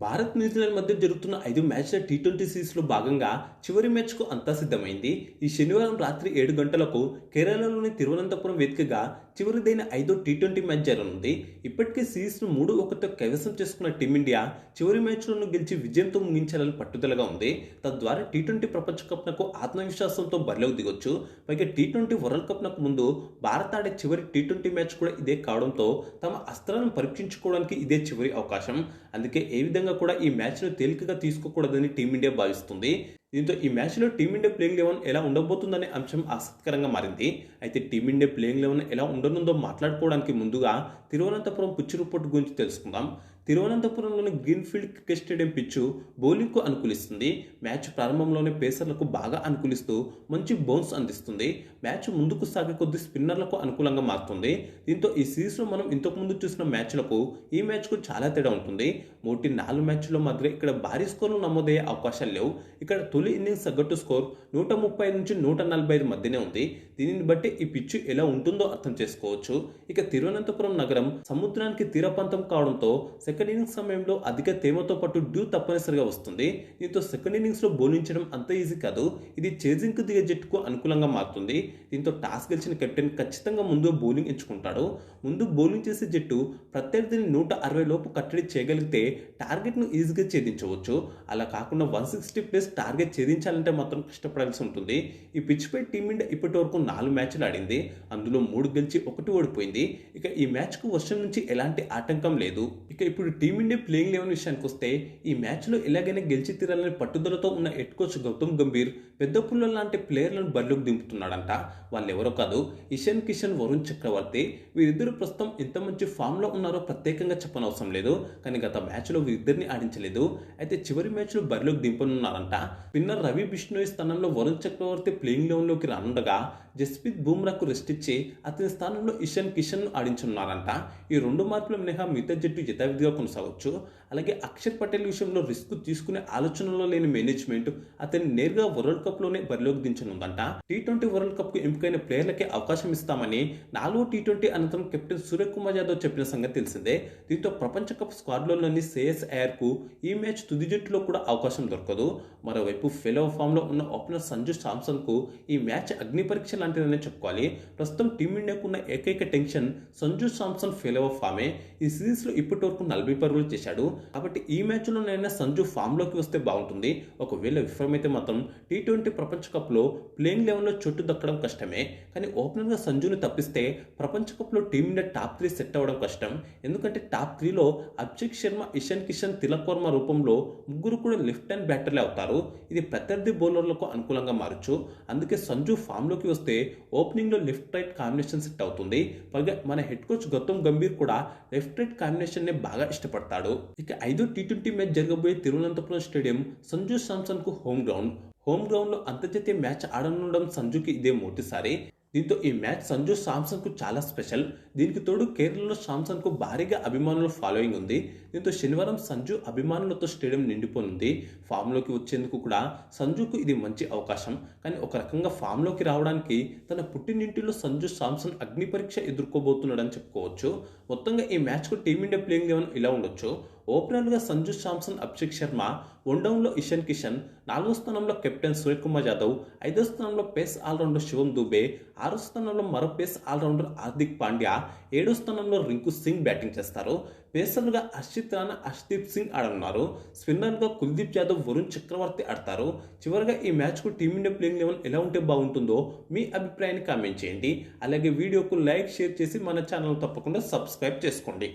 Bharat New Zealand మధ్య జరుగుతున్న 5 మ్యాచ్ల టీ20 సిరీస్లో భాగంగా చివరి మ్యాచ్కు అంతా సిద్ధమైంది. ఈ శనివారం రాత్రి 7 గంటలకు కేరళలోని తిరువనంతపురం వేదికగా చివరిదైన 5వ టీ20 మ్యాచ్ జరగనుంది. ఇప్పటికే సిరీస్ను 3-1తో కైవసం చేసుకున్న టీమిండియా చివరి మ్యాచ్లను గెలిచి విజయంతో ముగించాలని పట్టుదలగా ఉంది. తద్వారా టీ20 ప్రపంచ కప్నకు ఆత్మవిశ్వాసంతో బరిలోకి దిగొచ్చు. పైగా టీ20 వరల్డ్ కప్నకు ముందు భారత్ ఆడే చివరి టీ20 మ్యాచ్ కూడా ఇదే కావడంతో తమ అస్త్రాలను పరీక్షించుకోవడానికి ఇదే చివరి అవకాశం. అందుకే ఏ విధంగా కూడా ఈ మ్యాచ్ను తేలికగా తీసుకోకూడదని టీమిండియా భావిస్తుంది. దీంతో ఈ మ్యాచ్లో టీమిండియా ప్లేయింగ్ 11 ఎలా ఉండబోతుందనే అంశం ఆసక్తికరంగా మారింది. అయితే టీమిండియా ప్లేయింగ్ 11 ఎలా ఉండనుందో మాట్లాడుకోవడానికి ముందుగా తిరువనంతపురం పిచ్ రిపోర్ట్ గురించి తెలుసుకుందాం. తిరువనంతపురంలోని గ్రీన్ఫీల్డ్ క్రికెట్ స్టేడియం పిచ్చు బౌలింగ్కు అనుకూలిస్తుంది. మ్యాచ్ ప్రారంభంలోనే పేసర్లకు బాగా అనుకూలిస్తూ మంచి బౌన్స్ అందిస్తుంది. మ్యాచ్ ముందుకు సాగే కొద్దీ స్పిన్నర్లకు అనుకూలంగా మారుతుంది. దీంతో ఈ సిరీస్లో మనం ఇంతకుముందు చూసిన మ్యాచ్లకు ఈ మ్యాచ్కు చాలా తేడా ఉంటుంది. మొదటి 4 మ్యాచ్ల మధ్య ఇక్కడ భారీ స్కోర్లు నమోదయ్యే అవకాశాలు లేవు. ఇక్కడ తొలి ఇన్నింగ్స్ సగటు స్కోర్ 135 నుంచి 145 మధ్యనే ఉంది. దీనిని బట్టి ఈ పిచ్చు ఎలా ఉంటుందో అర్థం చేసుకోవచ్చు. ఇక తిరువనంతపురం నగరం సముద్రానికి తీరప్రాంతం కావడంతో సెకండ్ ఇన్నింగ్స్ సమయంలో అధిక తేమతో పాటు డ్యూ తప్పనిసరిగా వస్తుంది. దీంతో సెకండ్ ఇన్నింగ్స్లో బౌలించడం అంత ఈజీ కాదు. ఇది చేజింగ్కు దిగే జట్టుకు అనుకూలంగా మారుతుంది. దీంతో టాస్ గెలిచిన కెప్టెన్ ఖచ్చితంగా ముందు బౌలింగ్ ఎంచుకుంటాడు. ముందు బౌలింగ్ చేసే జట్టు ప్రత్యర్థిని 160 లోపు కట్టడి చేయగలిగితే టార్గెట్ను ఈజీగా ఛేదించవచ్చు. అలా కాకుండా 160+ టార్గెట్ ఛేదించాలంటే మాత్రం కష్టపడాల్సి ఉంటుంది. ఈ పిచ్పై టీమిండియా ఇప్పటి వరకు 4 మ్యాచ్లు ఆడింది. అందులో 3 గెలిచి 1 ఓడిపోయింది. ఇక ఈ మ్యాచ్కు వర్షం నుంచి ఎలాంటి ఆటంకం లేదు. ఇక ఇప్పుడు టీమిండియా ప్లేయింగ్ 11 విషయానికి వస్తే ఈ మ్యాచ్లో ఎలాగైనా గెలిచి తీరాలని పట్టుదలతో ఉన్న హెడ్ కోచ్ గౌతమ్ గంభీర్ పెద్ద పుల్ల లాంటి ప్లేయర్లను బరిలోకి దింపుతున్నాడంట. వాళ్ళెవరో కాదు, ఇషాన్ కిషన్, వరుణ్ చక్రవర్తి. వీరిద్దరు ప్రస్తుతం ఎంత మంచి ఫామ్లో ఉన్నారో ప్రత్యేకంగా చెప్పనవసరం లేదు. కానీ గత మ్యాచ్లో వీరిద్దరిని ఆడించలేదు. అయితే చివరి మ్యాచ్లో బరిలోకి దింపనున్నారంట. స్పిన్నర్ రవి బిష్ణోయ్ స్థానంలో వరుణ్ చక్రవర్తి ప్లేయింగ్ 11లోకి రానుండగా జస్ప్రీత్ బుమ్రాకు రెస్ట్ ఇచ్చి అతని స్థానంలో ఇషాన్ కిషన్ను ఆడించనున్నారంట. ఈ 2 మార్పుల మినహా మిగతా జట్టు యథావిధిగా కొనసాగవచ్చు. అలాగే అక్షర్ పటేల్ విషయంలో రిస్క్ తీసుకునే ఆలోచనలో లేని మేనేజ్మెంట్ అతన్ని నేరుగా వరల్డ్ కప్లోనే బరిలోకి దించనుందంట. టీ20 వరల్డ్ కప్కు ఎంపికైన ప్లేయర్లకే అవకాశం ఇస్తామని 4వ టీ20 అనంతరం కెప్టెన్ సూర్యకుమార్ యాదవ్ చెప్పిన సంగతి తెలిసిందే. దీంతో ప్రపంచ కప్ స్క్వాడ్లోని శ్రేయస్ అయ్యర్కు ఈ మ్యాచ్ తుది జట్టులో కూడా అవకాశం దొరకదు. మరోవైపు ఫెలో ఫామ్లో ఉన్న ఓపెనర్ సంజు శాంసన్కు ఈ మ్యాచ్ అగ్ని పరీక్ష లాంటిదనే చెప్పుకోవాలి. ప్రస్తుతం టీమిండియాకు ఉన్న ఏకైక టెన్షన్ సంజు శాంసన్ ఫెలో ఫామే. ఈ సిరీస్లో ఇప్పటి వరకు 40 పరుగులు చేశాడు. కాబట్టి ఈ మ్యాచ్లోనైనా సంజు ఫామ్లోకి వస్తే బాగుంటుంది. ఒకవేళ విఫలమైతే మాత్రం టీ20 ప్రపంచ కప్లో ప్లేయింగ్ 11లో చోటు దక్కడం కష్టమే. కానీ ఓపెనర్గా సంజుని తప్పిస్తే ప్రపంచ కప్లో టీమిండియా టాప్ 3 సెట్ అవ్వడం కష్టం. ఎందుకంటే టాప్ 3లో అభిషేక్ శర్మ, ఇషాన్ కిషన్, తిలక్ వర్మ రూపంలో ముగ్గురు కూడా లెఫ్ట్ హ్యాండ్ బ్యాటర్లే అవుతారు. ఇది ప్రత్యర్థి బౌలర్లకు అనుకూలంగా మారచ్చు. అందుకే సంజు ఫామ్లోకి వస్తే ఓపెనింగ్లో లెఫ్ట్ రైట్ కాంబినేషన్ సెట్ అవుతుంది. పైగా మన హెడ్ కోచ్ గౌతమ్ గంభీర్ కూడా లెఫ్ట్ రైట్ కాంబినేషన్ నే బాగా ఇష్టపడతాడు. ఇక 5వ టీ20 మ్యాచ్ జరగబోయే తిరువనంతపురం స్టేడియం సంజు శాంసన్ కు హోమ్ గ్రౌండ్ లో అంతర్జాతీయ మ్యాచ్ ఆడనుండడం సంజుకి ఇదే మొదటిసారి. దీంతో ఈ మ్యాచ్ సంజు శాంసన్కు చాలా స్పెషల్. దీనికి తోడు కేరళలో శాంసన్కు భారీగా అభిమానుల ఫాలోయింగ్ ఉంది. దీంతో శనివారం సంజు అభిమానులతో స్టేడియం నిండిపోనుంది. ఫామ్లోకి వచ్చేందుకు కూడా సంజుకు ఇది మంచి అవకాశం. కానీ ఒక రకంగా ఫామ్లోకి రావడానికి తన పుట్టినింటిలో సంజు శాంసన్ అగ్ని పరీక్ష ఎదుర్కోబోతున్నాడని చెప్పుకోవచ్చు. మొత్తంగా ఈ మ్యాచ్కు టీమిండియా ప్లేయింగ్ 11 ఇలా ఉండొచ్చు. ఓపెనర్గా సంజు శాంసన్, అభిషేక్ శర్మ, వన్డౌన్లో ఇషాన్ కిషన్, 4వ స్థానంలో కెప్టెన్ సూర్యకుమార్ యాదవ్, 5వ స్థానంలో పేస్ ఆల్రౌండర్ శివం దుబే, 6వ స్థానంలో మరో పేస్ ఆల్రౌండర్ హార్దిక్ పాండ్యా, 7వ స్థానంలో రింకు సింగ్ బ్యాటింగ్ చేస్తారు. పేసర్లుగా హర్షిత్ రాణా, హర్షదీప్ సింగ్ ఆడనున్నారు. స్పిన్నర్గా కుల్దీప్ యాదవ్, వరుణ్ చక్రవర్తి ఆడతారు. చివరిగా ఈ మ్యాచ్కు టీమిండియా ప్లేయింగ్ 11 ఎలా ఉంటే బాగుంటుందో మీ అభిప్రాయాన్ని కామెంట్ చేయండి. అలాగే వీడియోకు లైక్, షేర్ చేసి మన ఛానల్ తప్పకుండా సబ్స్క్రైబ్ చేసుకోండి.